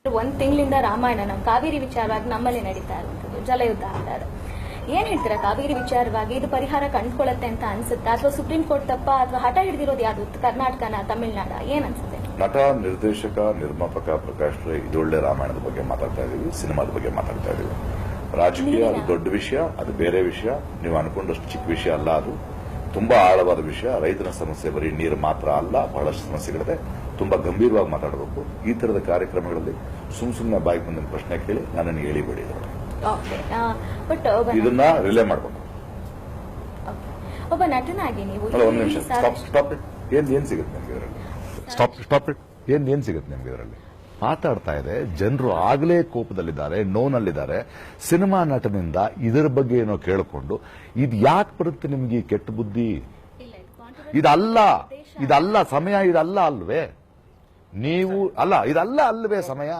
ಒಂದ್ ತಿಂಗಳಿಂದ ರಾಮಾಯಣ ನಮ್ಮ ಕಾವೇರಿ ವಿಚಾರವಾಗಿ ನಮ್ಮಲ್ಲಿ ನಡೀತಾ ಇರುವಂತದ್ದು ಜಲಯುದ್ಧ ಆಗ್ತಾ ಇದೆ. ಏನ್ ಹೇಳ್ತೀರಾ ಕಾವೇರಿ ವಿಚಾರವಾಗಿ? ಇದು ಪರಿಹಾರ ಕಂಡುಕೊಳ್ಳುತ್ತೆ ಅಂತ ಅನ್ಸುತ್ತಾ, ಅಥವಾ ಸುಪ್ರೀಂ ಕೋರ್ಟ್ ತಪ್ಪ, ಅಥವಾ ಹಠ ಹಿಡಿದಿರೋದು ಯಾವ್ದು, ಕರ್ನಾಟಕನ ತಮಿಳುನಾಡ, ಏನ್ ಅನ್ಸುತ್ತೆ? ನಟ, ನಿರ್ದೇಶಕ, ನಿರ್ಮಾಪಕ ಪ್ರಕಾಶ್ ರೈ ಇದೊಳ್ಳೆ ರಾಮಾಯಣದ ಬಗ್ಗೆ ಮಾತಾಡ್ತಾ ಇದೀವಿ, ಸಿನಿಮಾದ ಬಗ್ಗೆ ಮಾತಾಡ್ತಾ ಇದೀವಿ. ರಾಜಕೀಯ ಅದು ದೊಡ್ಡ ವಿಷಯ, ಅದು ಬೇರೆ ವಿಷಯ. ನೀವು ಅನ್ಕೊಂಡಷ್ಟು ಚಿಕ್ಕ ವಿಷಯ ಅಲ್ಲ, ಅದು ತುಂಬಾ ಆಳವಾದ ವಿಷಯ. ರೈತನ ಸಮಸ್ಯೆ ಬರೀ ನೀರು ಮಾತ್ರ ಅಲ್ಲ, ಬಹಳಷ್ಟು ಸಮಸ್ಯೆಗಳಿದೆ. ತುಂಬಾ ಗಂಭೀರವಾಗಿ ಮಾತಾಡಬೇಕು. ಈ ತರದ ಕಾರ್ಯಕ್ರಮಗಳಲ್ಲಿ ಸುಮ್ಮನೆ ಬಾಯಿಗೆ ಬಂದ ಪ್ರಶ್ನೆ ಕೇಳಿ ನನ್ನನ್ನು ಹೇಳಿಬೇಡಿ. ಇದನ್ನ ರಿಲೇ ಮಾಡಬೇಕು. ಒಬ್ಬ ನಟನಾಗಿ ನೀವು ಒಂದು ನಿಮಿಷ ಸ್ಟಾಪ್ ಇಟ್. ಏನ್ ಸಿಗುತ್ತೆ ನಿಮ್ಗೆ ಇದರಲ್ಲಿ? Stop it. ಏನ್ ಸಿಗುತ್ತೆ ನಿಮ್ಗೆ ಇದರಲ್ಲಿ? ಮಾತಾಡ್ತಾ ಇದೆ, ಜನರು ಆಗಲೇ ಕೋಪದಲ್ಲಿದ್ದಾರೆ, ನೋನಲ್ಲಿದ್ದಾರೆ. ಸಿನಿಮಾ ನಟನಿಂದ ಇದರ ಬಗ್ಗೆ ಏನೋ ಕೇಳಿಕೊಂಡು ಇದು ಯಾಕೆ ಬರುತ್ತೆ ನಿಮ್ಗೆ ಈ ಕೆಟ್ಟ ಬುದ್ಧಿ? ಇದಲ್ಲ ಸಮಯ, ಇದಲ್ಲ ಅಲ್ವೇ? ನೀವು ಇದಲ್ಲ ಅಲ್ವೇ ಸಮಯ?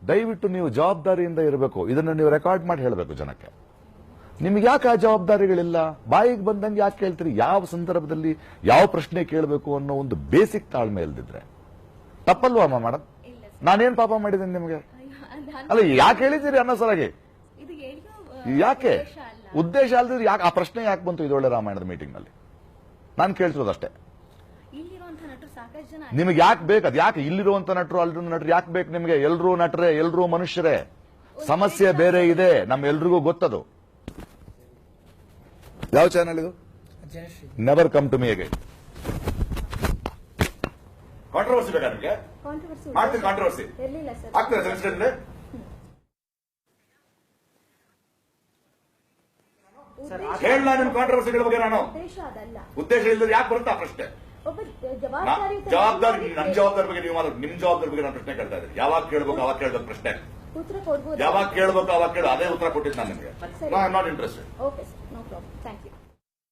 ದಯವಿಟ್ಟು ನೀವು ಜವಾಬ್ದಾರಿಯಿಂದ ಇರಬೇಕು. ಇದನ್ನ ನೀವು ರೆಕಾರ್ಡ್ ಮಾಡಿ ಹೇಳಬೇಕು ಜನಕ್ಕೆ. ನಿಮ್ಗೆ ಯಾಕೆ ಆ ಜವಾಬ್ದಾರಿಗಳಿಲ್ಲ? ಬಾಯಿಗೆ ಬಂದಂಗೆ ಯಾಕೆ ಕೇಳ್ತೀರಿ? ಯಾವ ಸಂದರ್ಭದಲ್ಲಿ ಯಾವ ಪ್ರಶ್ನೆ ಕೇಳಬೇಕು ಅನ್ನೋ ಒಂದು ಬೇಸಿಕ್ ತಾಳ್ಮೆ ಇಲ್ದಿದ್ರೆ ತಪ್ಪಲ್ವಾ ಅಮ್ಮ ಮಾಡೋದು? ನಾನೇನ್ ಪಾಪ ಮಾಡಿದ್ದೇನೆ ನಿಮಗೆ? ಅಲ್ಲ, ಯಾಕೆ ಹೇಳಿದ್ದೀರಿ ಅನ್ನೋಸಲಾಗಿ? ಯಾಕೆ ಉದ್ದೇಶ ಅಲ್ದಿದ್ರೆ ಯಾಕೆ ಆ ಪ್ರಶ್ನೆ ಯಾಕೆ ಬಂತು ಇದೊಳ್ಳೆ ರಾಮಾಯಣದ ಮೀಟಿಂಗ್ ನಲ್ಲಿ? ನಾನು ಕೇಳ್ತಿರೋದಷ್ಟೇ. ನಿಮಗೆ ಯಾಕೆ ಬೇಕು? ಅದು ಯಾಕೆ ಇಲ್ಲಿರುವಂತ ನಟರು ಅಲ್ಲಿರುವ ನಟರು ಯಾಕೆ ಬೇಕು ನಿಮಗೆ? ಎಲ್ರೂ ನಟರೇ, ಎಲ್ರೂ ಮನುಷ್ಯರೇ. ಸಮಸ್ಯೆ ಬೇರೆ ಇದೆ, ನಮ್ಮೆಲ್ರಿಗೂ ಗೊತ್ತದು. ಯಾವ ಚಾನೆಲ್ ಇದು? Never come to me again. Controversy ಬೇಕಾ ನಿಮಗೆ? ಮಾಡ್ತೀನಿ ಕಾಂಟ್ರವರ್ಸಿ. ಆಗ್ತದೆ ಹೇಳ ನಿಮ್ ಕಾಂಟ್ರವರ್ಸಿಗಳ ಬಗ್ಗೆ. ನಾನು ಉದ್ದೇಶ ಇಲ್ಲದೆ ಯಾಕೆ ಬರುತ್ತಾ ಪ್ರಶ್ನೆ? ಜವಾಬ್ದಾರಿ, ನನ್ನ ಜವಾಬ್ದಾರಿ ಬಗ್ಗೆ ನೀವು ಮಾತಾಡಿ. ನಿಮ್ ಜವಾಬ್ದಾರಿ ಬಗ್ಗೆ ನಾನು ಪ್ರಶ್ನೆ ಕೇಳ್ತಾ ಇದ್ದೀನಿ. ಯಾವಾಗ ಕೇಳಬೇಕು ಅವಾಗ ಕೇಳಬೇಕು ಪ್ರಶ್ನೆ. ಯಾವಾಗ ಕೇಳಬೇಕು ಅವಾಗ ಕೇಳು. ಅದೇ ಉತ್ತರ ಕೊಟ್ಟಿದ್ದು ನಾನು ನಿಮಗೆ. Not interested. Okay sir, no problem. Thank you.